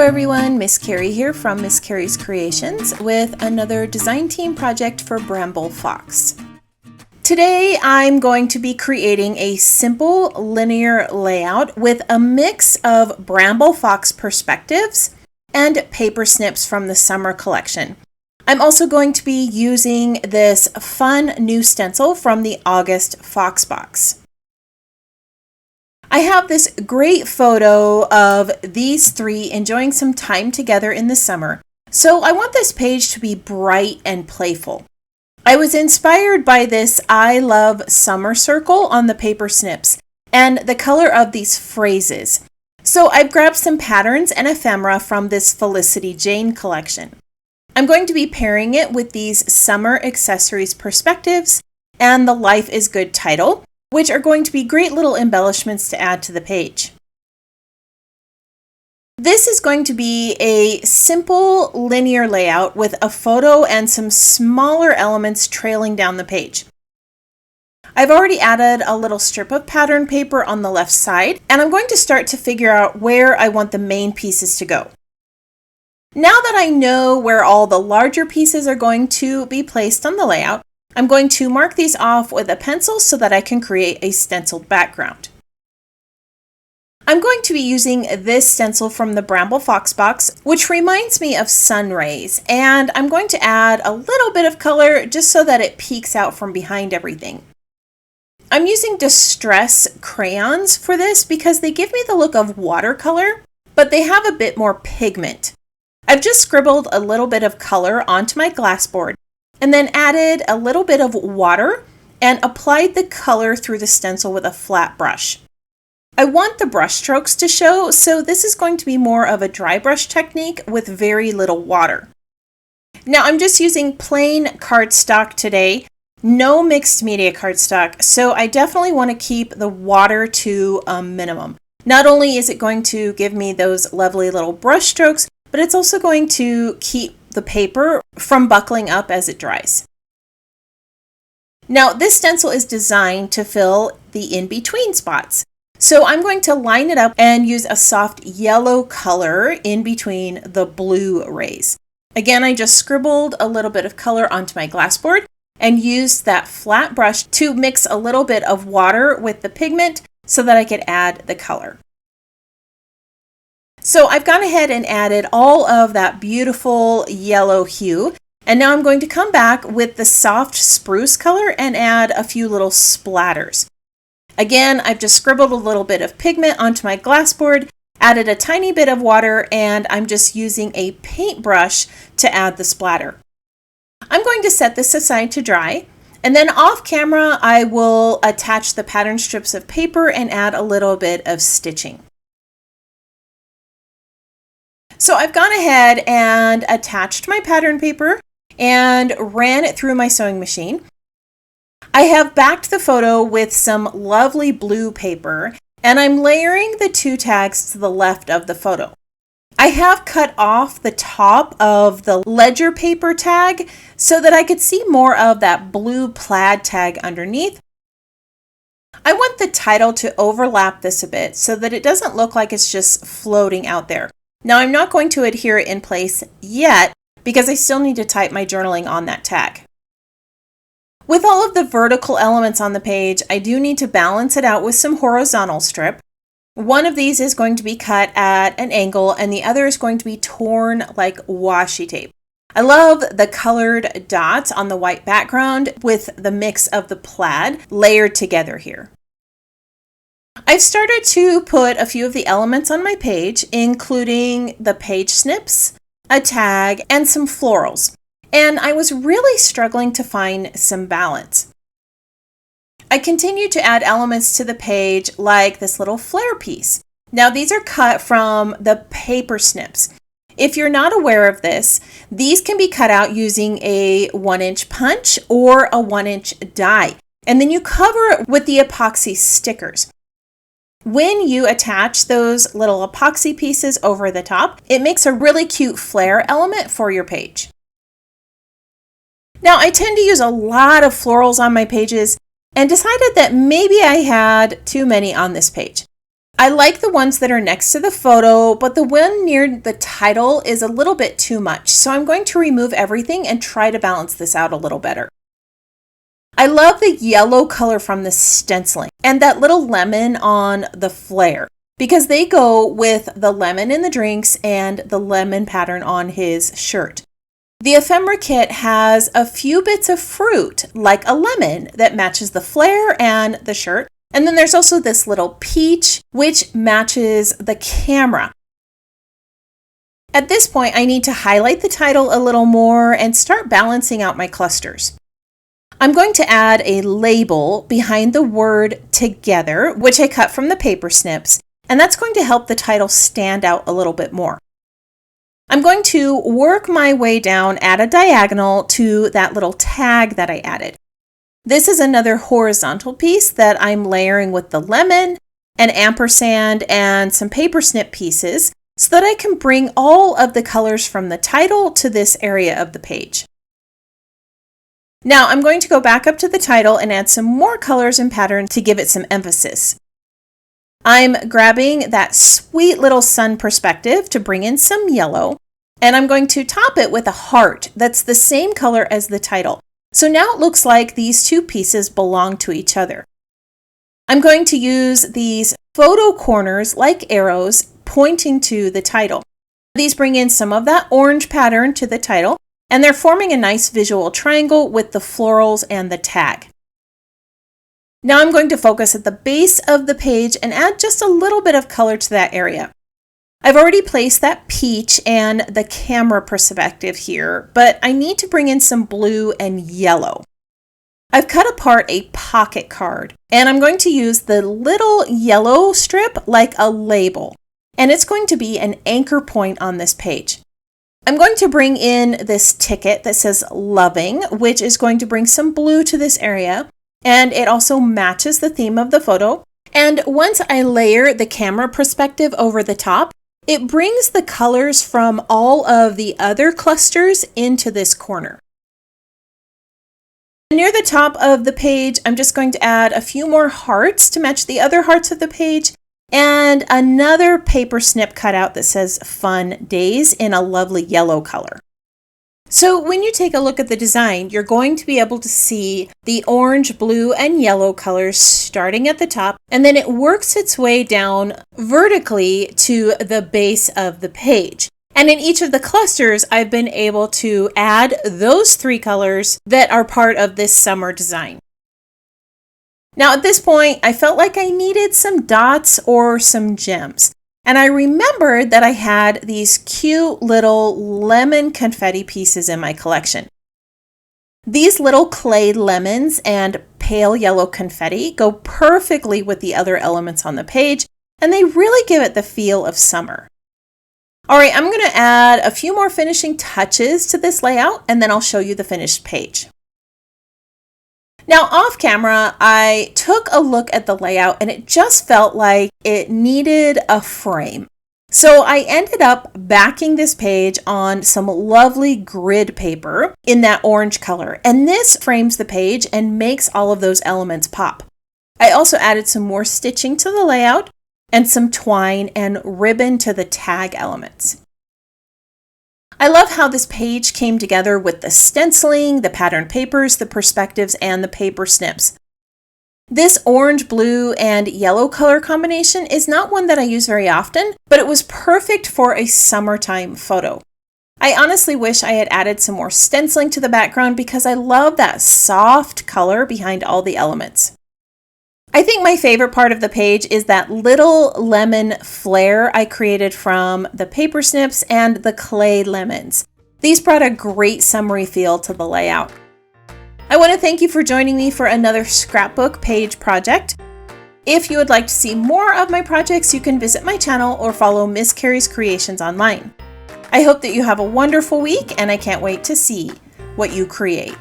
everyone, Miss Carrie here from Miss Carrie's Creations with another design team project for Bramble Fox. Today I'm going to be creating a simple linear layout with a mix of Bramble Fox perspectives and paper snips from the summer collection. I'm also going to be using this fun new stencil from the August Fox Box. I have this great photo of these three enjoying some time together in the summer, so I want this page to be bright and playful. I was inspired by this I love summer circle on the paper snips and the color of these phrases. So I've grabbed some patterns and ephemera from this Felicity Jane collection. I'm going to be pairing it with these summer accessories perspectives and the Life is Good title, which are going to be great little embellishments to add to the page. This is going to be a simple linear layout with a photo and some smaller elements trailing down the page. I've already added a little strip of pattern paper on the left side, and I'm going to start to figure out where I want the main pieces to go. Now that I know where all the larger pieces are going to be placed on the layout, I'm going to mark these off with a pencil so that I can create a stenciled background. I'm going to be using this stencil from the Bramble Fox Box, which reminds me of sun rays, and I'm going to add a little bit of color just so that it peeks out from behind everything. I'm using Distress crayons for this because they give me the look of watercolor, but they have a bit more pigment. I've just scribbled a little bit of color onto my glass board and then added a little bit of water and applied the color through the stencil with a flat brush. I want the brush strokes to show, so this is going to be more of a dry brush technique with very little water. Now I'm just using plain cardstock today, no mixed media cardstock, so I definitely want to keep the water to a minimum. Not only is it going to give me those lovely little brush strokes, but it's also going to keep the paper from buckling up as it dries. Now this stencil is designed to fill the in-between spots. So I'm going to line it up and use a soft yellow color in between the blue rays. Again, I just scribbled a little bit of color onto my glass board and used that flat brush to mix a little bit of water with the pigment so that I could add the color. So I've gone ahead and added all of that beautiful yellow hue, and now I'm going to come back with the soft spruce color and add a few little splatters. Again, I've just scribbled a little bit of pigment onto my glass board, added a tiny bit of water, and I'm just using a paintbrush to add the splatter. I'm going to set this aside to dry, and then off camera I will attach the pattern strips of paper and add a little bit of stitching. So I've gone ahead and attached my pattern paper and ran it through my sewing machine. I have backed the photo with some lovely blue paper, and I'm layering the two tags to the left of the photo. I have cut off the top of the ledger paper tag so that I could see more of that blue plaid tag underneath. I want the title to overlap this a bit so that it doesn't look like it's just floating out there. Now I'm not going to adhere it in place yet because I still need to type my journaling on that tag. With all of the vertical elements on the page, I do need to balance it out with some horizontal strip. One of these is going to be cut at an angle and the other is going to be torn like washi tape. I love the colored dots on the white background with the mix of the plaid layered together here. I've started to put a few of the elements on my page, including the page snips, a tag, and some florals. And I was really struggling to find some balance. I continued to add elements to the page like this little flair piece. Now these are cut from the paper snips. If you're not aware of this, these can be cut out using a 1-inch punch or a 1-inch die. And then you cover it with the epoxy stickers. When you attach those little epoxy pieces over the top, it makes a really cute flair element for your page. Now, I tend to use a lot of florals on my pages and decided that maybe I had too many on this page. I like the ones that are next to the photo, but the one near the title is a little bit too much. So I'm going to remove everything and try to balance this out a little better. I love the yellow color from the stenciling and that little lemon on the flair because they go with the lemon in the drinks and the lemon pattern on his shirt. The ephemera kit has a few bits of fruit, like a lemon, that matches the flair and the shirt. And then there's also this little peach, which matches the camera. At this point, I need to highlight the title a little more and start balancing out my clusters. I'm going to add a label behind the word together, which I cut from the paper snips, and that's going to help the title stand out a little bit more. I'm going to work my way down at a diagonal to that little tag that I added. This is another horizontal piece that I'm layering with the lemon, an ampersand, and some paper snip pieces so that I can bring all of the colors from the title to this area of the page. Now I'm going to go back up to the title and add some more colors and pattern to give it some emphasis. I'm grabbing that sweet little sun perspective to bring in some yellow, and I'm going to top it with a heart that's the same color as the title. So now it looks like these two pieces belong to each other. I'm going to use these photo corners like arrows pointing to the title. These bring in some of that orange pattern to the title, and they're forming a nice visual triangle with the florals and the tag. Now I'm going to focus at the base of the page and add just a little bit of color to that area. I've already placed that peach and the camera perspective here, but I need to bring in some blue and yellow. I've cut apart a pocket card, and I'm going to use the little yellow strip like a label, and it's going to be an anchor point on this page. I'm going to bring in this ticket that says loving, which is going to bring some blue to this area, and it also matches the theme of the photo. And once I layer the camera perspective over the top, it brings the colors from all of the other clusters into this corner. Near the top of the page, I'm just going to add a few more hearts to match the other hearts of the page and another paper snip cutout that says Fun Days in a lovely yellow color. So when you take a look at the design, you're going to be able to see the orange, blue, and yellow colors starting at the top, and then it works its way down vertically to the base of the page. And in each of the clusters, I've been able to add those three colors that are part of this summer design. Now at this point, I felt like I needed some dots or some gems. And I remembered that I had these cute little lemon confetti pieces in my collection. These little clay lemons and pale yellow confetti go perfectly with the other elements on the page, and they really give it the feel of summer. All right, I'm going to add a few more finishing touches to this layout, and then I'll show you the finished page. Now off camera, I took a look at the layout and it just felt like it needed a frame. So I ended up backing this page on some lovely grid paper in that orange color. And this frames the page and makes all of those elements pop. I also added some more stitching to the layout and some twine and ribbon to the tag elements. I love how this page came together with the stenciling, the patterned papers, the perspectives, and the paper snips. This orange, blue, and yellow color combination is not one that I use very often, but it was perfect for a summertime photo. I honestly wish I had added some more stenciling to the background because I love that soft color behind all the elements. I think my favorite part of the page is that little lemon flair I created from the paper snips and the clay lemons. These brought a great summery feel to the layout. I want to thank you for joining me for another scrapbook page project. If you would like to see more of my projects, you can visit my channel or follow Miss Carrie's Creations online. I hope that you have a wonderful week, and I can't wait to see what you create.